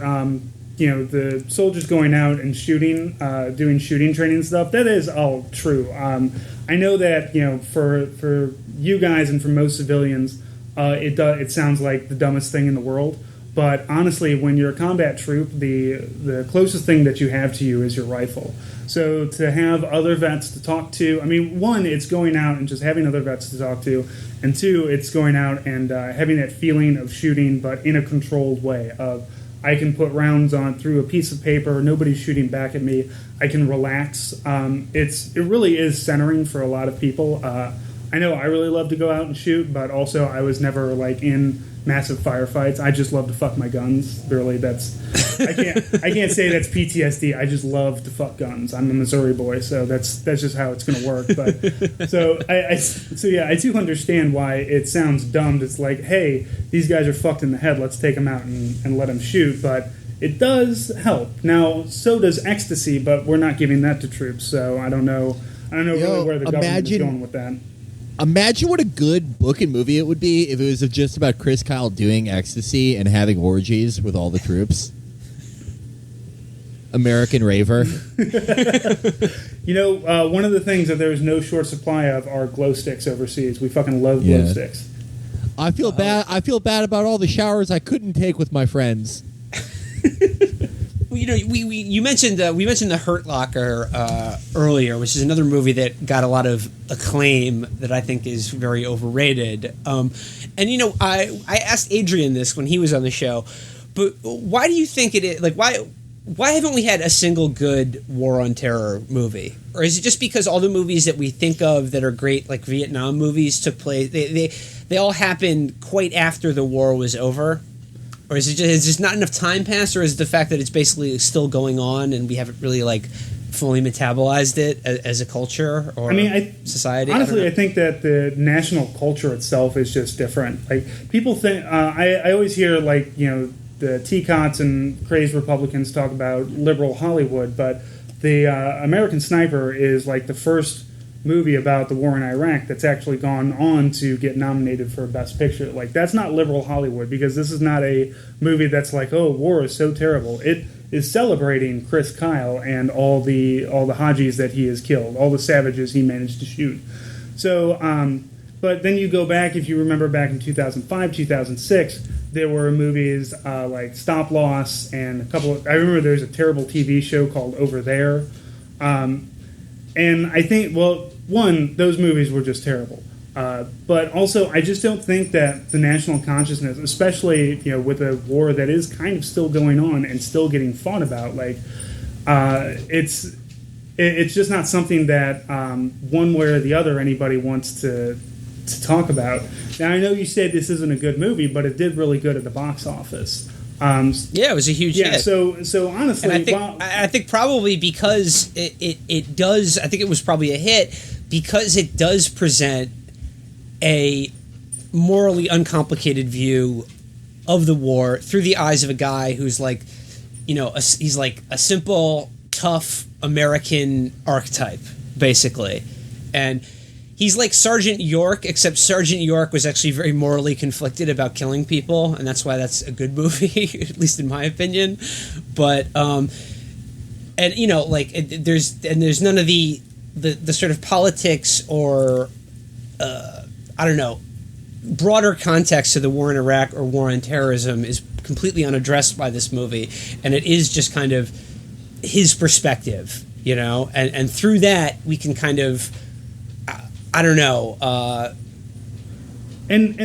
the soldiers going out and shooting, doing shooting training and stuff, that is all true. I know that for you guys and for most civilians, it sounds like the dumbest thing in the world. But honestly, when you're a combat troop, the closest thing that you have to you is your rifle. So to have other vets to talk to, I mean, one, it's going out and just having other vets to talk to, and two, it's going out and having that feeling of shooting, but in a controlled way. Of I can put rounds on through a piece of paper. Nobody's shooting back at me. I can relax. It really is centering for a lot of people. I know I really love to go out and shoot, but also I was never like in massive firefights. I just love to fuck my guns. Really, I can't say that's PTSD. I just love to fuck guns. I'm a Missouri boy, so that's just how it's going to work. But so I do understand why it sounds dumb. It's like, hey, these guys are fucked in the head. Let's take them out and let them shoot. But it does help. Now, so does ecstasy, but we're not giving that to troops. So I don't know really where the government is going with that. Imagine what a good book and movie it would be if it was just about Chris Kyle doing ecstasy and having orgies with all the troops. American Raver. One of the things that there's no short supply of are glow sticks overseas. We fucking love glow sticks. I feel bad. I feel bad about all the showers I couldn't take with my friends. Well, we mentioned The Hurt Locker earlier, which is another movie that got a lot of acclaim that I think is very overrated. I asked Adrian this when he was on the show, but why do you think it is? Like, why haven't we had a single good war on terror movie? Or is it just because all the movies that we think of that are great, like Vietnam movies, took place? They all happened quite after the war was over. Or is it just not enough time passed, or is it the fact that it's basically still going on and we haven't really like fully metabolized it as a culture or society? Honestly, I think that the national culture itself is just different. Like people think, I always hear like the TCOTs and crazed Republicans talk about liberal Hollywood, but the American Sniper is like the first movie about the war in Iraq that's actually gone on to get nominated for Best Picture. Like, that's not liberal Hollywood, because this is not a movie that's like, oh, war is so terrible. It is celebrating Chris Kyle and all the Hajis that he has killed, all the savages he managed to shoot. So, but then you go back, if you remember back in 2005, 2006, there were movies like Stop Loss and a couple of, I remember there's a terrible TV show called Over There. And I think, well, one, those movies were just terrible. But also, I just don't think that the national consciousness, especially with a war that is kind of still going on and still getting fought about, like it's just not something that one way or the other anybody wants to talk about. Now, I know you said this isn't a good movie, but it did really good at the box office. It was a huge hit. So honestly, and I think probably because it does. I think it was probably a hit because it does present a morally uncomplicated view of the war through the eyes of a guy who's like, he's like a simple, tough American archetype, basically, and he's like Sergeant York, except Sergeant York was actually very morally conflicted about killing people, and that's why that's a good movie, at least in my opinion. But there's none of the sort of politics or broader context to the war in Iraq or war on terrorism is completely unaddressed by this movie, and it is just kind of his perspective, and through that we can kind of. And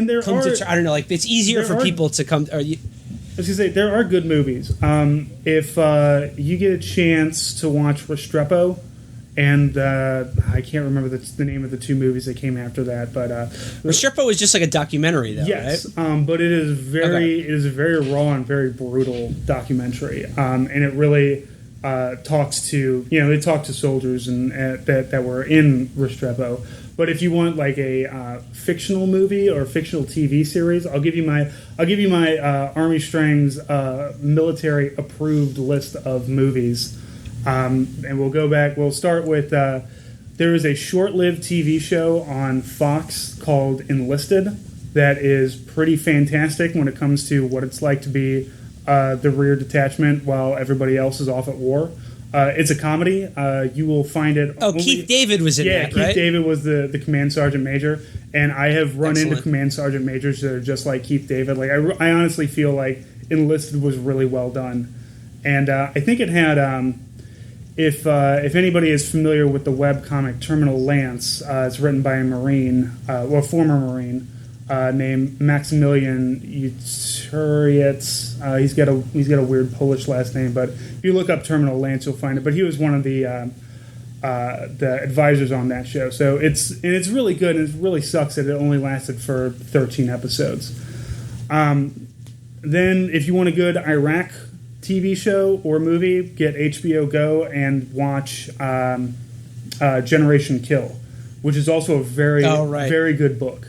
there it's easier for people to come. I was gonna say there are good movies. If you get a chance to watch Restrepo, and I can't remember the name of the two movies that came after that. But Restrepo was just like a documentary, though, yes, right? But it is it is a very raw and very brutal documentary, and it really talks to they talk to soldiers and that were in Restrepo. But if you want like a fictional movie or fictional TV series, I'll give you my Army Strength's military approved list of movies, and we'll go back. We'll start with there is a short-lived TV show on Fox called Enlisted that is pretty fantastic when it comes to what it's like to be the rear detachment while everybody else is off at war. It's a comedy. You will find it. Keith David was in that, right? Keith David was the command sergeant major, and I have run Excellent. into command sergeant majors that are just like Keith David. Like I honestly feel like Enlisted was really well done, and I think it had. If anybody is familiar with the webcomic Terminal Lance, it's written by a Marine, former Marine. Named Maximilian Uturietz. He's got a weird Polish last name, but if you look up Terminal Lance, you'll find it. But he was one of the advisors on that show. So it's really good, and it really sucks that it only lasted for 13 episodes. Then, if you want a good Iraq TV show or movie, get HBO Go and watch Generation Kill, which is also a very very good book.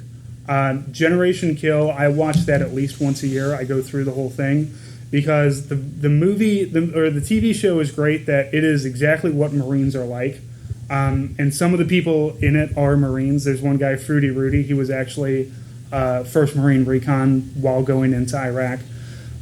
Generation Kill, I watch that at least once a year. I go through the whole thing because the movie or the TV show is great. That it is exactly what Marines are like, and some of the people in it are Marines. There's one guy, Fruity Rudy. He was actually 1st Marine Recon while going into Iraq.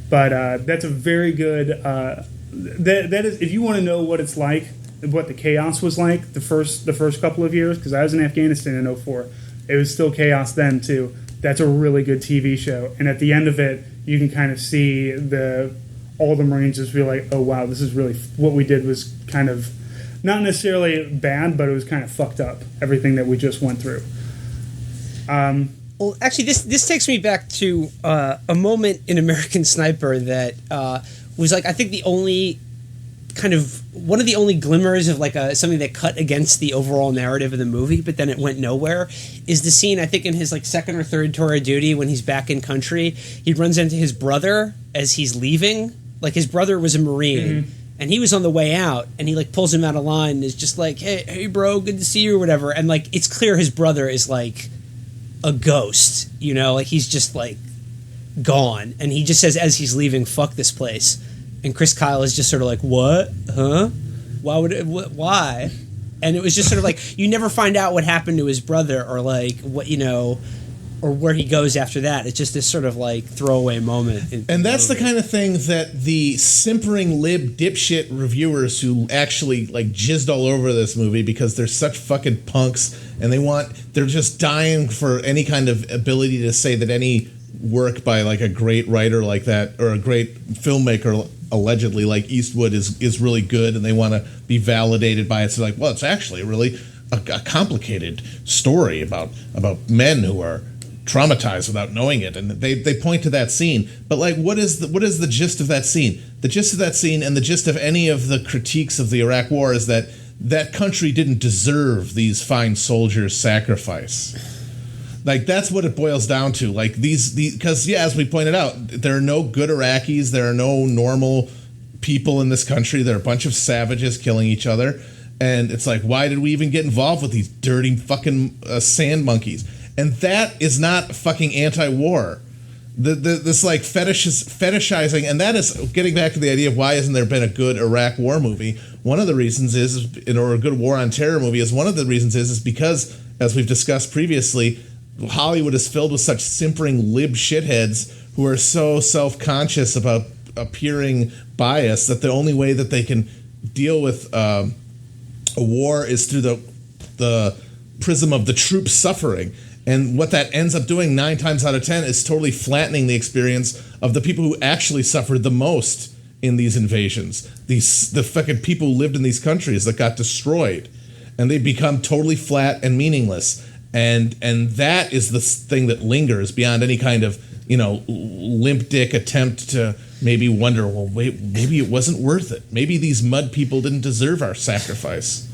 But that's a very good. That is, if you want to know what it's like, what the chaos was like the first couple of years, because I was in Afghanistan in 2004. It was still chaos then too. That's a really good TV show, and at the end of it, you can kind of see all the Marines just be like, "Oh wow, this is really what we did was kind of not necessarily bad, but it was kind of fucked up. Everything that we just went through." Well, actually, this takes me back to a moment in American Sniper that was like I think the only kind of one of the only glimmers of like something that cut against the overall narrative of the movie, but then it went nowhere, is the scene I think in his like 2nd or 3rd tour of duty when he's back in country. He runs into his brother as he's leaving. Like his brother was a Marine, and he was on the way out, and he like pulls him out of line and is just like, hey bro, good to see you or whatever. And like it's clear his brother is like a ghost, like he's just like gone, and he just says as he's leaving, fuck this place. And Chris Kyle is just sort of like, what? Huh? Why would it? Why? And it was just sort of like, you never find out what happened to his brother or like what, or where he goes after that. It's just this sort of like throwaway moment. And that's the kind of thing that the simpering lib dipshit reviewers who actually like jizzed all over this movie because they're such fucking punks and they're just dying for any kind of ability to say that any work by like a great writer like that or a great filmmaker allegedly like Eastwood is really good, and they want to be validated by it. So like, well, it's actually really a complicated story about men who are traumatized without knowing it, and they point to that scene. But like, what is the gist of that scene? The gist of that scene and the gist of any of the critiques of the Iraq War is that country didn't deserve these fine soldiers' sacrifice. Like, that's what it boils down to. Like, these because, yeah, as we pointed out, there are no good Iraqis. There are no normal people in this country. There are a bunch of savages killing each other. And it's like, why did we even get involved with these dirty fucking sand monkeys? And that is not fucking anti-war. This, like, fetishizing, and that is getting back to the idea of why hasn't there been a good Iraq war movie. One of the reasons or a good war on terror movie is because, as we've discussed previously, Hollywood is filled with such simpering lib shitheads who are so self-conscious about appearing biased that the only way that they can deal with a war is through the prism of the troops suffering. And what that ends up doing 9 times out of 10 is totally flattening the experience of the people who actually suffered the most in these invasions. The fucking people who lived in these countries that got destroyed. And they become totally flat and meaningless. And that is the thing that lingers beyond any kind of, limp dick attempt to maybe wonder, well, wait, maybe it wasn't worth it. Maybe these mud people didn't deserve our sacrifice.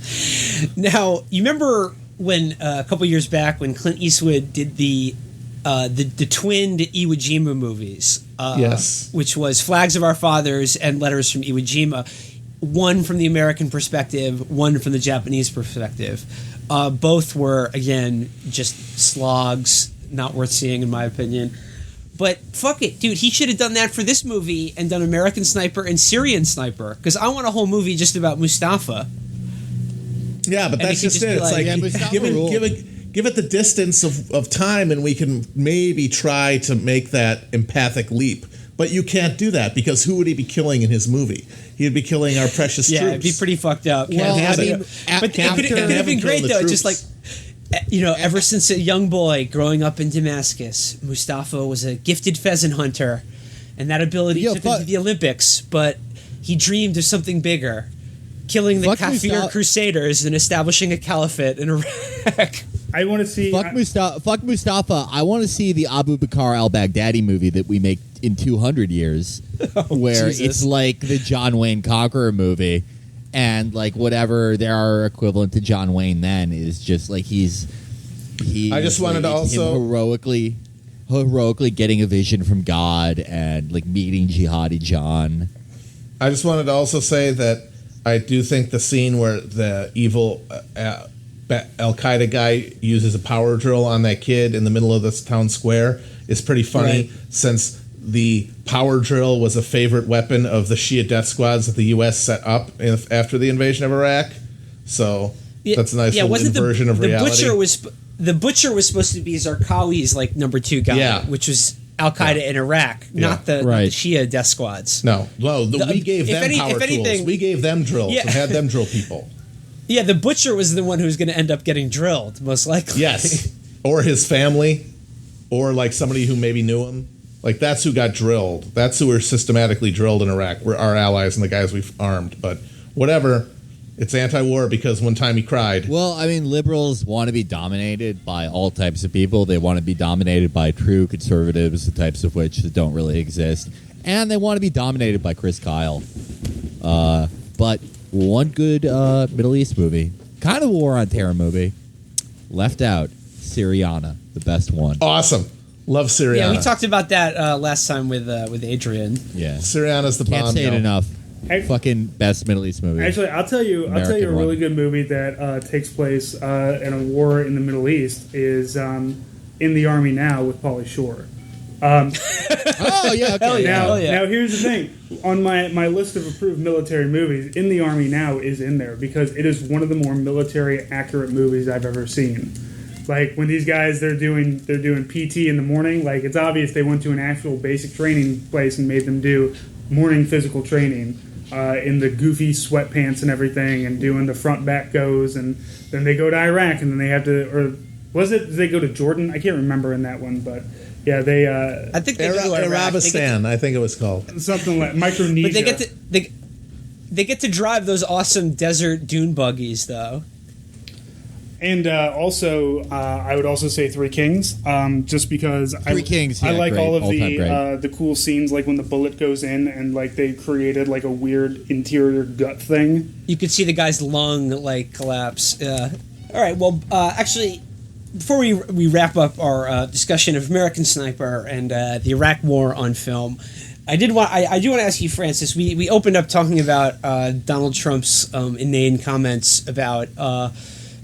Now, you remember when a couple years back when Clint Eastwood did the twinned Iwo Jima movies, yes, which was Flags of Our Fathers and Letters from Iwo Jima, one from the American perspective, one from the Japanese perspective. Both were, again, just slogs, not worth seeing in my opinion. But fuck it, dude, he should have done that for this movie and done American Sniper and Syrian Sniper, because I want a whole movie just about Mustafa. Yeah, but that's just it. It's like, give it the distance of time, and we can maybe try to make that empathic leap. But you can't do that, because who would he be killing in his movie? He'd be killing our precious troops. Yeah, it'd be pretty fucked up. Well, I mean, but it could have been great, though. Just like, ever since a young boy growing up in Damascus, Mustafa was a gifted pheasant hunter, and that ability took him to the Olympics, but he dreamed of something bigger, killing the Kafir crusaders and establishing a caliphate in Iraq. I want to see... Fuck Mustafa. I want to see the Abu Bakr al-Baghdadi movie that we make in 200 years, where Jesus. It's like the John Wayne Conqueror movie, and like whatever their equivalent to John Wayne then is just like he's I just wanted to also heroically getting a vision from God and like meeting Jihadi John. I just wanted to also say that I do think the scene where the evil Al-Qaeda guy uses a power drill on that kid in the middle of this town square is pretty funny, since the power drill was a favorite weapon of the Shia death squads that the U.S. set up after the invasion of Iraq. So that's a nice little inversion of reality. The Butcher was supposed to be Zarqawi's like number 2 guy, which was Al-Qaeda in Iraq, not the Shia death squads. No, we gave them power tools. We gave them drills and had them drill people. Yeah, the Butcher was the one who was going to end up getting drilled, most likely. Yes, or his family, or like somebody who maybe knew him. Like, that's who got drilled. That's who were systematically drilled in Iraq. We're our allies and the guys we've armed. But whatever, it's anti-war because one time he cried. Well, I mean, liberals want to be dominated by all types of people. They want to be dominated by true conservatives, the types of which don't really exist. And they want to be dominated by Chris Kyle. But one good Middle East movie, kind of a war on terror movie, left out, Syriana, the best one. Awesome. Love Syriana. Yeah, we talked about that last time with Adrian. Yeah, Syriana's the bomb. Can't say it enough. Fucking best Middle East movie. Actually, I'll tell you a really good movie that takes place in a war in the Middle East is In the Army Now with Pauly Shore. Oh yeah, okay. Now here's the thing. On my list of approved military movies, In the Army Now is in there because it is one of the more military accurate movies I've ever seen. Like when these guys they're doing PT in the morning, like it's obvious they went to an actual basic training place and made them do morning physical training in the goofy sweatpants and everything, and doing the front back goes, and then they go to Iraq, and then they have to, or was it they go to Jordan? I can't remember in that one, but yeah, they. I think they go to Iraq. Arabistan, I think it was called something like Micronesia. But they get to drive those awesome desert dune buggies though. And also, I would also say Three Kings, just because I like all of the cool scenes, like when the bullet goes in and like they created like a weird interior gut thing. You could see the guy's lung like collapse. All right, well, actually, before we wrap up our discussion of American Sniper and the Iraq War on film, I do want to ask you, Francis. We opened up talking about Donald Trump's inane comments about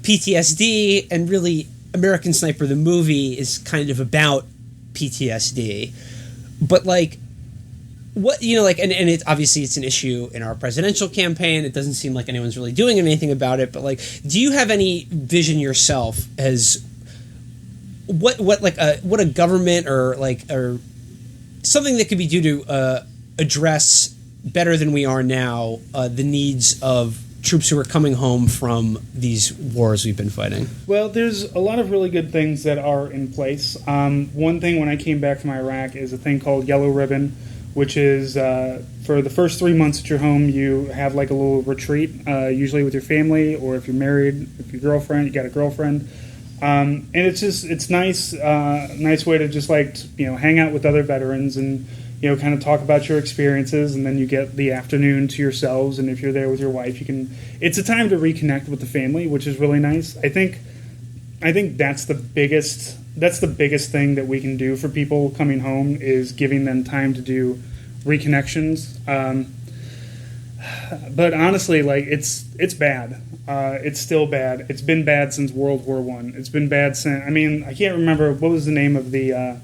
PTSD, and really American Sniper the movie is kind of about PTSD, but like what and it obviously it's an issue in our presidential campaign. It doesn't seem like anyone's really doing anything about it, but like, do you have any vision yourself as what a government or something that could be due to address better than we are now the needs of troops who are coming home from these wars we've been fighting? Well, there's a lot of really good things that are in place. One thing when I came back from Iraq is a thing called Yellow Ribbon, which is for the first 3 months at your home, you have like a little retreat, usually with your family, or if you're married, if your girlfriend, you got a girlfriend. And it's nice, nice way to just like, hang out with other veterans and, kind of talk about your experiences, and then you get the afternoon to yourselves. And if you're there with your wife, it's a time to reconnect with the family, which is really nice. I think that's the biggest thing that we can do for people coming home, is giving them time to do reconnections. But honestly, like it's bad. It's still bad. It's been bad since World War I. It's been bad since. I mean, I can't remember what was the name of the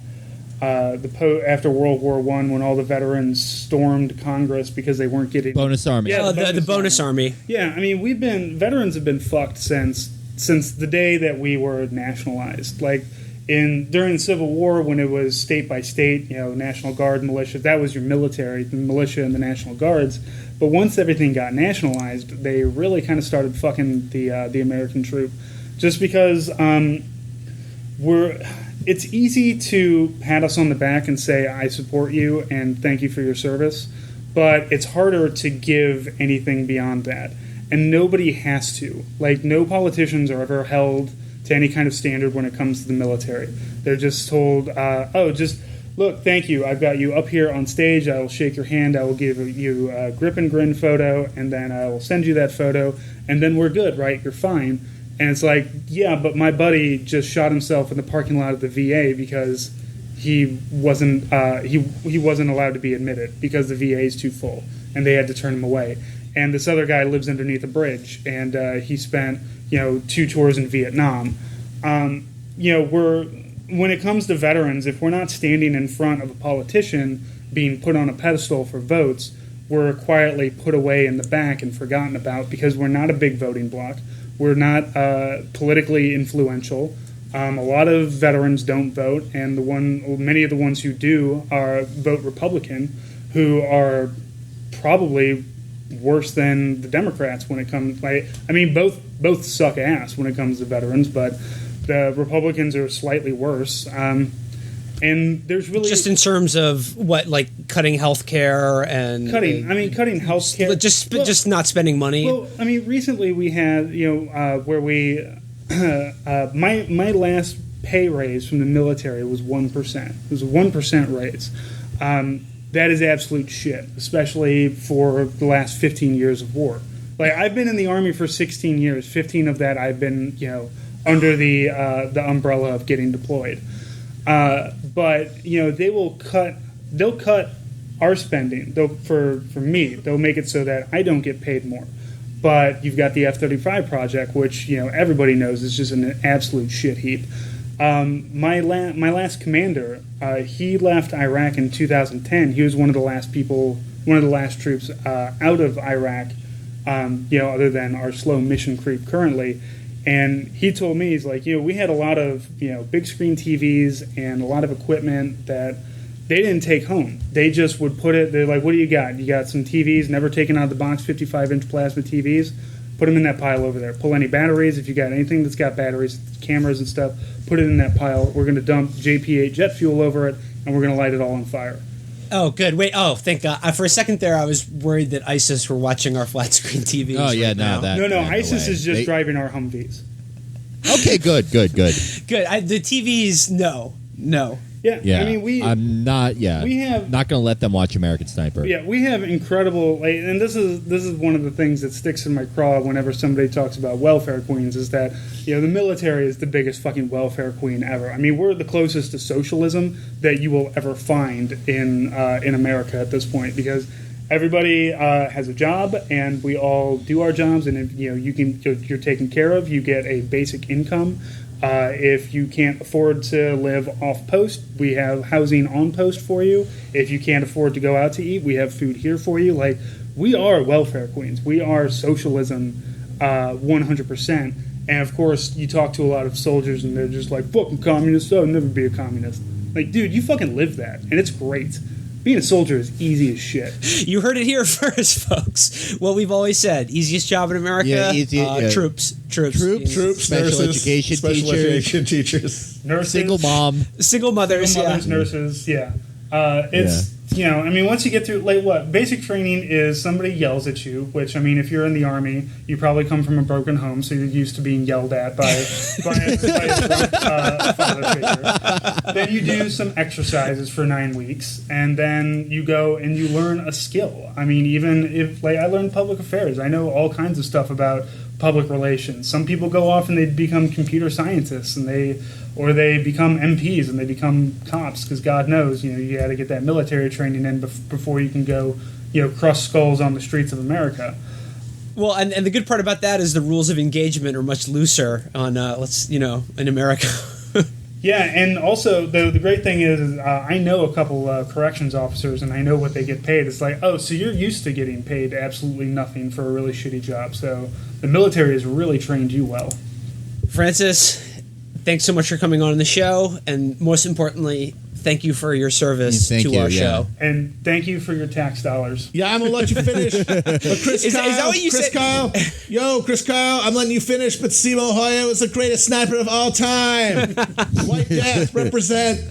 after World War I, when all the veterans stormed Congress because they weren't getting bonus army. Yeah, the bonus army. Yeah, I mean, veterans have been fucked since the day that we were nationalized. Like during the Civil War, when it was state by state, National Guard, militia, that was your military, the militia and the National Guards. But once everything got nationalized, they really kind of started fucking the American troop, just because it's easy to pat us on the back and say, I support you and thank you for your service, but it's harder to give anything beyond that. And nobody has to. Like, no politicians are ever held to any kind of standard when it comes to the military. They're just told, look, thank you. I've got you up here on stage. I will shake your hand. I will give you a grip and grin photo, and then I will send you that photo, and then we're good, right? You're fine. And it's like, yeah, but my buddy just shot himself in the parking lot of the VA because he wasn't he wasn't allowed to be admitted because the VA is too full, and they had to turn him away. And this other guy lives underneath a bridge, and he spent 2 tours in Vietnam. When it comes to veterans, if we're not standing in front of a politician being put on a pedestal for votes, we're quietly put away in the back and forgotten about because we're not a big voting bloc. We're not politically influential. A lot of veterans don't vote, and many of the ones who do vote Republican, who are probably worse than the Democrats when it comes. Both suck ass when it comes to veterans, but the Republicans are slightly worse. And there's really just in terms of what, like cutting health care and cutting health care, just not spending money. Well, I mean, recently we had where we my last pay raise from the military was 1%. It was a 1% raise. That is absolute shit, especially for the last 15 years of war. Like, I've been in the Army for 16 years. 15 of that I've been under the umbrella of getting deployed. But they'll cut our spending. For me, they'll make it so that I don't get paid more. But you've got the F-35 project, which everybody knows is just an absolute shit heap. My last commander, he left Iraq in 2010. He was one of the last troops out of Iraq. Other than our slow mission creep currently. And he told me, he's like, we had a lot of, big screen TVs and a lot of equipment that they didn't take home. They just would put it, they're like, what do you got? You got some TVs, never taken out of the box, 55-inch plasma TVs? Put them in that pile over there. Pull any batteries. If you got anything that's got batteries, cameras and stuff, put it in that pile. We're going to dump JP8 jet fuel over it, and we're going to light it all on fire. Oh, good. Wait. Oh, thank God. For a second there, I was worried that ISIS were watching our flat screen TVs. Oh, yeah, right now. No. ISIS is just driving our Humvees. Okay, good. Good. The TVs, no. Yeah. I mean, I'm not. Yeah. We have not going to let them watch American Sniper. Yeah, we have incredible. And this is one of the things that sticks in my craw whenever somebody talks about welfare queens, is that the military is the biggest fucking welfare queen ever. I mean, we're the closest to socialism that you will ever find in America at this point, because everybody has a job and we all do our jobs, and if you're taken care of, you get a basic income. If you can't afford to live off post, we have housing on post for you. If you can't afford to go out to eat, we have food here for you. Like, we are welfare queens. We are socialism 100%. And of course, you talk to a lot of soldiers and they're just like, fucking communists, I'll never be a communist. Like, dude, you fucking live that, and it's great. Being a soldier is easy as shit. You heard it here first, folks. What we've always said: easiest job in America. Troops, special education teachers, nurses, single mothers, nurses. Yeah, it's once you get through, basic training is somebody yells at you, which, if you're in the Army, you probably come from a broken home, so you're used to being yelled at by a drunk father figure. Then you do some exercises for 9 weeks, and then you go and you learn a skill. Even if, I learned public affairs, I know all kinds of stuff about public relations. Some people go off and they become computer scientists, and they become MPs and they become cops, because God knows, you got to get that military training in before you can go, crush skulls on the streets of America. Well, and the good part about that is the rules of engagement are much looser on in America. Yeah, and also the great thing is I know a couple corrections officers, and I know what they get paid. It's like, oh, so you're used to getting paid absolutely nothing for a really shitty job. So the military has really trained you well. Francis, thanks so much for coming on the show, and most importantly, thank you for your service to our show. And thank you for your tax dollars. Yeah, I'm going to let you finish. But is that what you said? Chris Kyle, I'm letting you finish, but Simo Hoya was the greatest sniper of all time. White Death, represent.